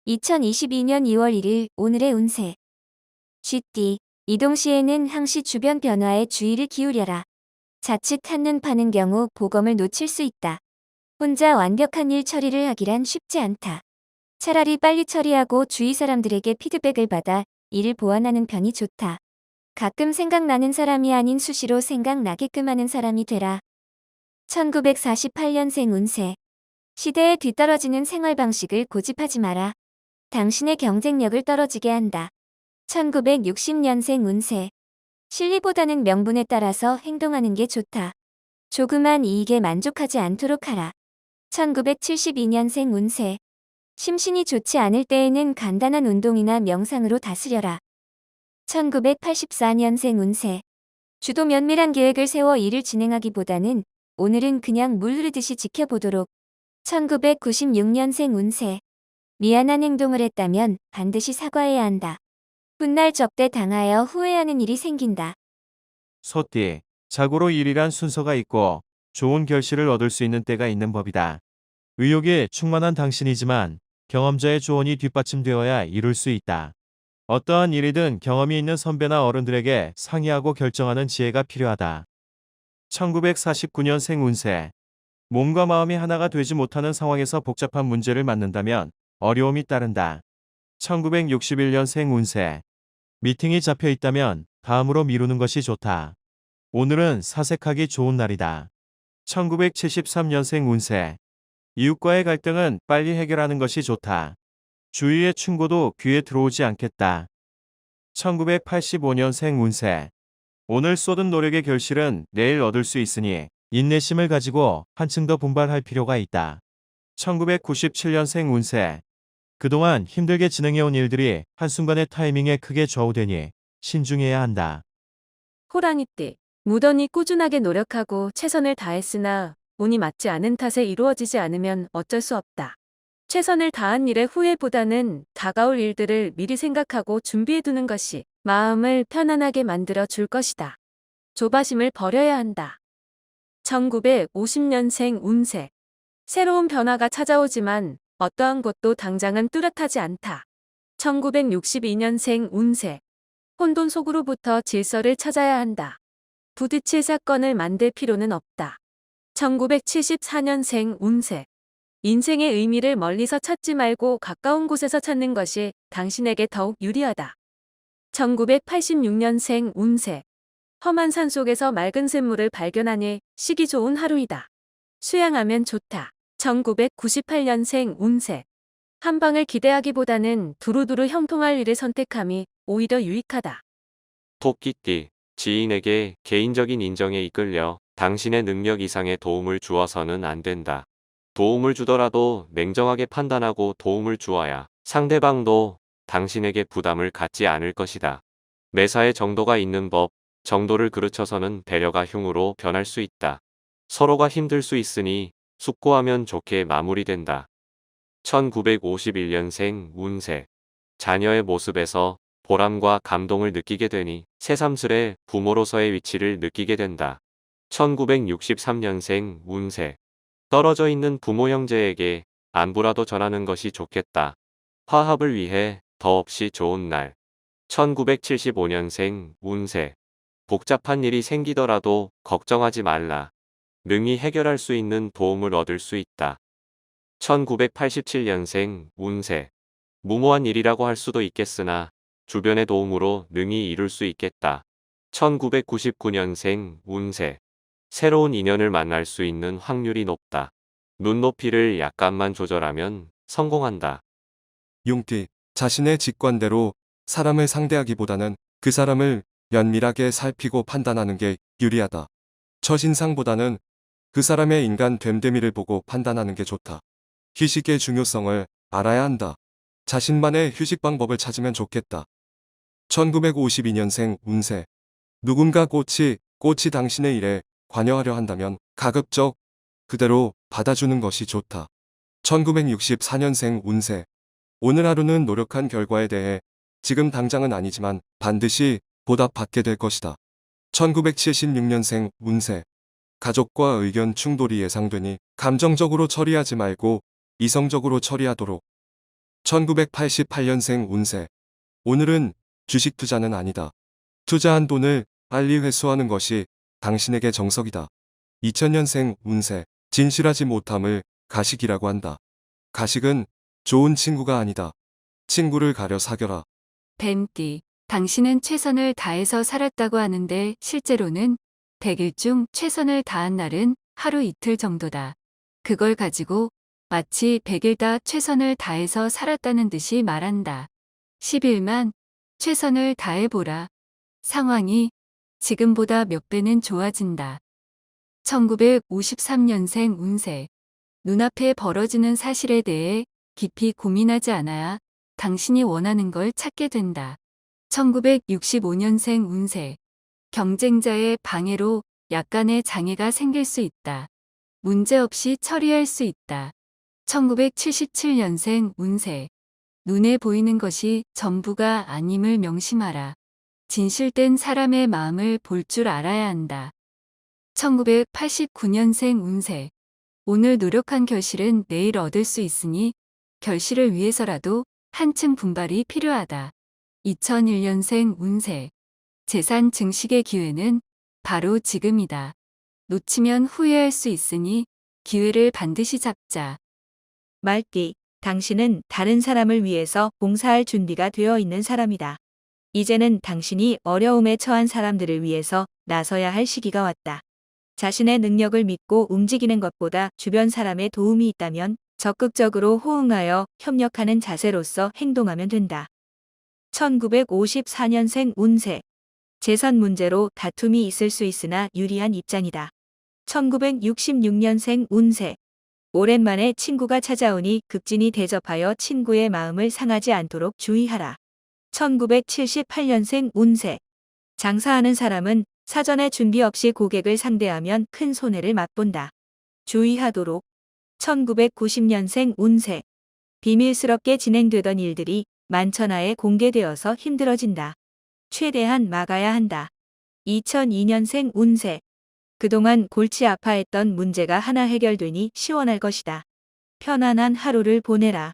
2022년 2월 1일 오늘의 운세. 쥐띠. 이동시에는 항시 주변 변화에 주의를 기울여라. 자칫 한눈 파는 경우 보검을 놓칠 수 있다. 혼자 완벽한 일 처리를 하기란 쉽지 않다. 차라리 빨리 처리하고 주위 사람들에게 피드백을 받아 일을 보완하는 편이 좋다. 가끔 생각나는 사람이 아닌 수시로 생각나게끔 하는 사람이 되라. 1948년생 운세. 시대에 뒤떨어지는 생활 방식을 고집하지 마라. 당신의 경쟁력을 떨어지게 한다. 1960년생 운세. 실리보다는 명분에 따라서 행동하는 게 좋다. 조그만 이익에 만족하지 않도록 하라. 1972년생 운세. 심신이 좋지 않을 때에는 간단한 운동이나 명상으로 다스려라. 1984년생 운세. 주도 면밀한 계획을 세워 일을 진행하기보다는 오늘은 그냥 물 흐르듯이 지켜보도록. 1996년생 운세. 미안한 행동을 했다면 반드시 사과해야 한다. 훗날 적대 당하여 후회하는 일이 생긴다. 소띠, 자고로 일이란 순서가 있고 좋은 결실을 얻을 수 있는 때가 있는 법이다. 의욕에 충만한 당신이지만 경험자의 조언이 뒷받침되어야 이룰 수 있다. 어떠한 일이든 경험이 있는 선배나 어른들에게 상의하고 결정하는 지혜가 필요하다. 1949년생 운세. 몸과 마음이 하나가 되지 못하는 상황에서 복잡한 문제를 맡는다면 어려움이 따른다. 1961년생 운세. 미팅이 잡혀 있다면 다음으로 미루는 것이 좋다. 오늘은 사색하기 좋은 날이다. 1973년생 운세. 이웃과의 갈등은 빨리 해결하는 것이 좋다. 주위의 충고도 귀에 들어오지 않겠다. 1985년생 운세. 오늘 쏟은 노력의 결실은 내일 얻을 수 있으니 인내심을 가지고 한층 더 분발할 필요가 있다. 1997년생 운세. 그동안 힘들게 진행해온 일들이 한순간의 타이밍에 크게 좌우되니 신중해야 한다. 호랑이띠. 무던히 꾸준하게 노력하고 최선을 다했으나 운이 맞지 않은 탓에 이루어지지 않으면 어쩔 수 없다. 최선을 다한 일의 후회보다는 다가올 일들을 미리 생각하고 준비해두는 것이 마음을 편안하게 만들어 줄 것이다. 조바심을 버려야 한다. 1950년생 운세. 새로운 변화가 찾아오지만 어떠한 것도 당장은 뚜렷하지 않다. 1962년생 운세. 혼돈 속으로부터 질서를 찾아야 한다. 부딪힐 사건을 만들 필요는 없다. 1974년생 운세. 인생의 의미를 멀리서 찾지 말고 가까운 곳에서 찾는 것이 당신에게 더욱 유리하다. 1986년생 운세. 험한 산 속에서 맑은 샘물을 발견하니 쉬기 좋은 하루이다. 수양하면 좋다. 1998년생 운세. 한 방을 기대하기보다는 두루두루 형통할 일을 선택함이 오히려 유익하다. 토끼띠, 지인에게 개인적인 인정에 이끌려 당신의 능력 이상의 도움을 주어서는 안 된다. 도움을 주더라도 냉정하게 판단하고 도움을 주어야 상대방도 당신에게 부담을 갖지 않을 것이다. 매사에 정도가 있는 법, 정도를 그르쳐서는 배려가 흉으로 변할 수 있다. 서로가 힘들 수 있으니 숙고하면 좋게 마무리된다. 1951년생 운세. 자녀의 모습에서 보람과 감동을 느끼게 되니 새삼스레 부모로서의 위치를 느끼게 된다. 1963년생 운세. 떨어져 있는 부모 형제에게 안부라도 전하는 것이 좋겠다. 화합을 위해 더없이 좋은 날. 1975년생 운세. 복잡한 일이 생기더라도 걱정하지 말라. 능히 해결할 수 있는 도움을 얻을 수 있다. 1987년생 운세. 무모한 일이라고 할 수도 있겠으나 주변의 도움으로 능히 이룰 수 있겠다. 1999년생 운세. 새로운 인연을 만날 수 있는 확률이 높다. 눈높이를 약간만 조절하면 성공한다. 용띠, 자신의 직관대로 사람을 상대하기보다는 그 사람을 면밀하게 살피고 판단하는 게 유리하다. 첫인상보다는 그 사람의 인간 됨됨이를 보고 판단하는 게 좋다. 휴식의 중요성을 알아야 한다. 자신만의 휴식 방법을 찾으면 좋겠다. 1952년생 운세. 누군가 꽃이 당신의 일에 관여하려 한다면 가급적 그대로 받아주는 것이 좋다. 1964년생 운세. 오늘 하루는 노력한 결과에 대해 지금 당장은 아니지만 반드시 보답받게 될 것이다. 1976년생 운세. 가족과 의견 충돌이 예상되니 감정적으로 처리하지 말고 이성적으로 처리하도록. 1988년생 운세. 오늘은 주식 투자는 아니다. 투자한 돈을 빨리 회수하는 것이 당신에게 정석이다. 2000년생 운세. 진실하지 못함을 가식이라고 한다. 가식은 좋은 친구가 아니다. 친구를 가려 사겨라. 뱀띠, 당신은 최선을 다해서 살았다고 하는데 실제로는 100일 중 최선을 다한 날은 하루 이틀 정도다. 그걸 가지고 마치 100일 다 최선을 다해서 살았다는 듯이 말한다. 10일만 최선을 다해보라. 상황이 지금보다 몇 배는 좋아진다. 1953년생 운세. 눈앞에 벌어지는 사실에 대해 깊이 고민하지 않아야 당신이 원하는 걸 찾게 된다. 1965년생 운세. 경쟁자의 방해로 약간의 장애가 생길 수 있다. 문제없이 처리할 수 있다. 1977년생 운세. 눈에 보이는 것이 전부가 아님을 명심하라. 진실된 사람의 마음을 볼 줄 알아야 한다. 1989년생 운세. 오늘 노력한 결실은 내일 얻을 수 있으니 결실을 위해서라도 한층 분발이 필요하다. 2001년생 운세. 재산 증식의 기회는 바로 지금이다. 놓치면 후회할 수 있으니 기회를 반드시 잡자. 말띠, 당신은 다른 사람을 위해서 봉사할 준비가 되어 있는 사람이다. 이제는 당신이 어려움에 처한 사람들을 위해서 나서야 할 시기가 왔다. 자신의 능력을 믿고 움직이는 것보다 주변 사람의 도움이 있다면 적극적으로 호응하여 협력하는 자세로서 행동하면 된다. 1954년생 운세. 재산 문제로 다툼이 있을 수 있으나 유리한 입장이다. 1966년생 운세. 오랜만에 친구가 찾아오니 극진히 대접하여 친구의 마음을 상하지 않도록 주의하라. 1978년생 운세. 장사하는 사람은 사전에 준비 없이 고객을 상대하면 큰 손해를 맛본다. 주의하도록. 1990년생 운세. 비밀스럽게 진행되던 일들이 만천하에 공개되어서 힘들어진다. 최대한 막아야 한다. 2002년생 운세. 그동안 골치 아파했던 문제가 하나 해결되니 시원할 것이다. 편안한 하루를 보내라.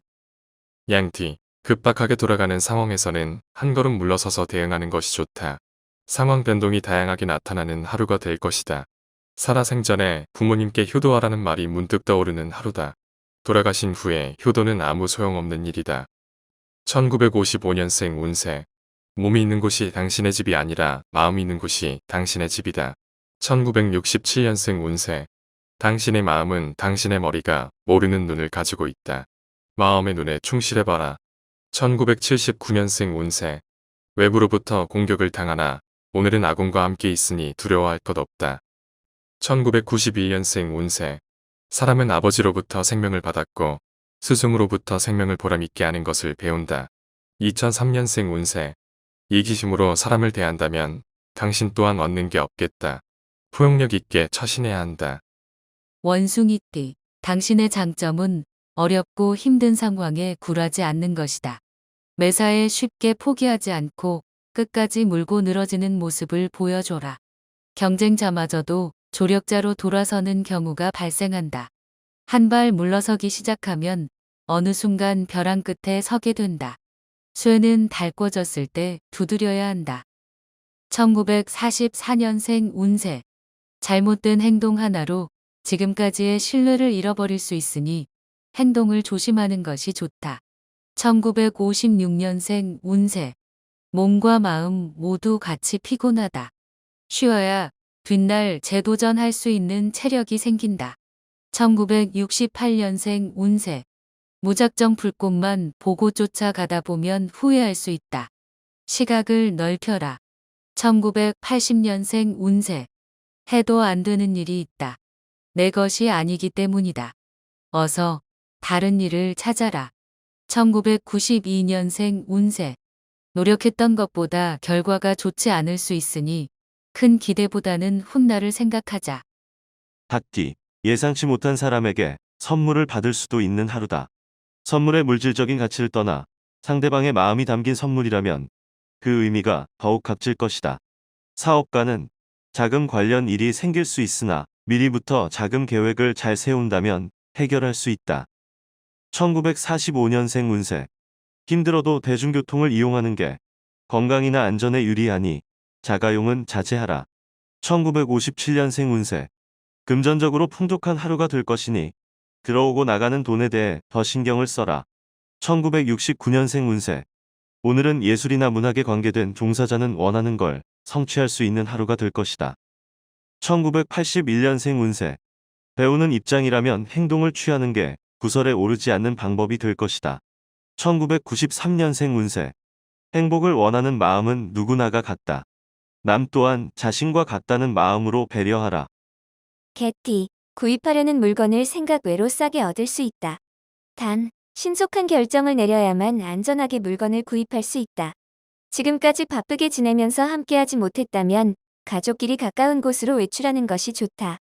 양띠, 급박하게 돌아가는 상황에서는 한 걸음 물러서서 대응하는 것이 좋다. 상황 변동이 다양하게 나타나는 하루가 될 것이다. 살아생전에 부모님께 효도하라는 말이 문득 떠오르는 하루다. 돌아가신 후에 효도는 아무 소용없는 일이다. 1955년생 운세. 몸이 있는 곳이 당신의 집이 아니라 마음이 있는 곳이 당신의 집이다. 1967년생 운세. 당신의 마음은 당신의 머리가 모르는 눈을 가지고 있다. 마음의 눈에 충실해봐라. 1979년생 운세. 외부로부터 공격을 당하나 오늘은 아군과 함께 있으니 두려워할 것 없다. 1992년생 운세. 사람은 아버지로부터 생명을 받았고 스승으로부터 생명을 보람있게 하는 것을 배운다. 2003년생 운세. 이기심으로 사람을 대한다면 당신 또한 얻는 게 없겠다. 포용력 있게 처신해야 한다. 원숭이띠, 당신의 장점은 어렵고 힘든 상황에 굴하지 않는 것이다. 매사에 쉽게 포기하지 않고 끝까지 물고 늘어지는 모습을 보여줘라. 경쟁자마저도 조력자로 돌아서는 경우가 발생한다. 한 발 물러서기 시작하면 어느 순간 벼랑 끝에 서게 된다. 쇠는 닳궈졌을 때 두드려야 한다. 1944년생 운세. 잘못된 행동 하나로 지금까지의 신뢰를 잃어버릴 수 있으니 행동을 조심하는 것이 좋다. 1956년생 운세. 몸과 마음 모두 같이 피곤하다. 쉬어야 뒷날 재도전할 수 있는 체력이 생긴다. 1968년생 운세. 무작정 불꽃만 보고 쫓아가다 보면 후회할 수 있다. 시각을 넓혀라. 1980년생 운세. 해도 안 되는 일이 있다. 내 것이 아니기 때문이다. 어서 다른 일을 찾아라. 1992년생 운세. 노력했던 것보다 결과가 좋지 않을 수 있으니 큰 기대보다는 훗날을 생각하자. 닭띠, 예상치 못한 사람에게 선물을 받을 수도 있는 하루다. 선물의 물질적인 가치를 떠나 상대방의 마음이 담긴 선물이라면 그 의미가 더욱 값질 것이다. 사업가는 자금 관련 일이 생길 수 있으나 미리부터 자금 계획을 잘 세운다면 해결할 수 있다. 1945년생 운세. 힘들어도 대중교통을 이용하는 게 건강이나 안전에 유리하니 자가용은 자제하라. 1957년생 운세. 금전적으로 풍족한 하루가 될 것이니 들어오고 나가는 돈에 대해 더 신경을 써라. 1969년생 운세. 오늘은 예술이나 문학에 관계된 종사자는 원하는 걸 성취할 수 있는 하루가 될 것이다. 1981년생 운세. 배우는 입장이라면 행동을 취하는 게 구설에 오르지 않는 방법이 될 것이다. 1993년생 운세. 행복을 원하는 마음은 누구나가 같다. 남 또한 자신과 같다는 마음으로 배려하라. 개띠, 구입하려는 물건을 생각 외로 싸게 얻을 수 있다. 단, 신속한 결정을 내려야만 안전하게 물건을 구입할 수 있다. 지금까지 바쁘게 지내면서 함께하지 못했다면 가족끼리 가까운 곳으로 외출하는 것이 좋다.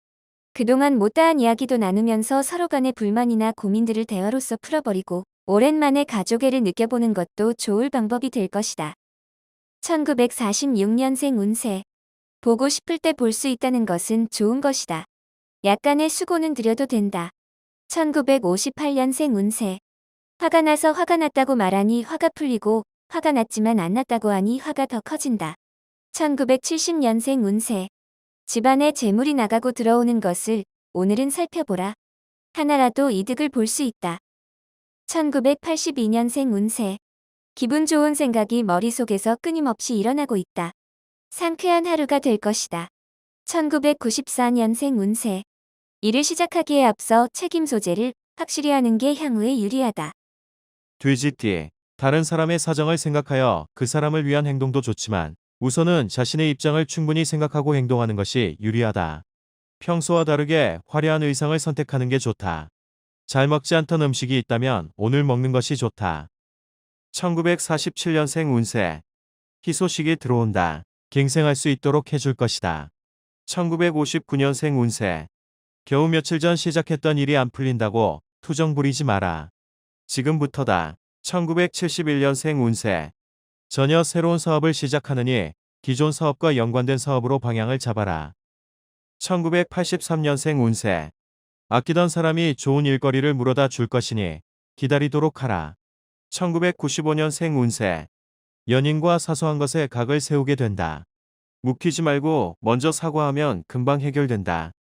그동안 못다한 이야기도 나누면서 서로 간의 불만이나 고민들을 대화로서 풀어버리고 오랜만에 가족애를 느껴보는 것도 좋을 방법이 될 것이다. 1946년생 운세. 보고 싶을 때 볼 수 있다는 것은 좋은 것이다. 약간의 수고는 들여도 된다. 1958년생 운세. 화가 나서 화가 났다고 말하니 화가 풀리고 화가 났지만 안 났다고 하니 화가 더 커진다. 1970년생 운세. 집안에 재물이 나가고 들어오는 것을 오늘은 살펴보라. 하나라도 이득을 볼 수 있다. 1982년생 운세. 기분 좋은 생각이 머릿속에서 끊임없이 일어나고 있다. 상쾌한 하루가 될 것이다. 1994년생 운세. 일을 시작하기에 앞서 책임 소재를 확실히 하는 게 향후에 유리하다. 돼지띠. 다른 사람의 사정을 생각하여 그 사람을 위한 행동도 좋지만 우선은 자신의 입장을 충분히 생각하고 행동하는 것이 유리하다. 평소와 다르게 화려한 의상을 선택하는 게 좋다. 잘 먹지 않던 음식이 있다면 오늘 먹는 것이 좋다. 1947년생 운세. 희소식이 들어온다. 갱생할 수 있도록 해줄 것이다. 1959년생 운세. 겨우 며칠 전 시작했던 일이 안 풀린다고 투정 부리지 마라. 지금부터다. 1971년생 운세. 전혀 새로운 사업을 시작하느니 기존 사업과 연관된 사업으로 방향을 잡아라. 1983년생 운세. 아끼던 사람이 좋은 일거리를 물어다 줄 것이니 기다리도록 하라. 1995년생 운세. 연인과 사소한 것에 각을 세우게 된다. 묵히지 말고 먼저 사과하면 금방 해결된다.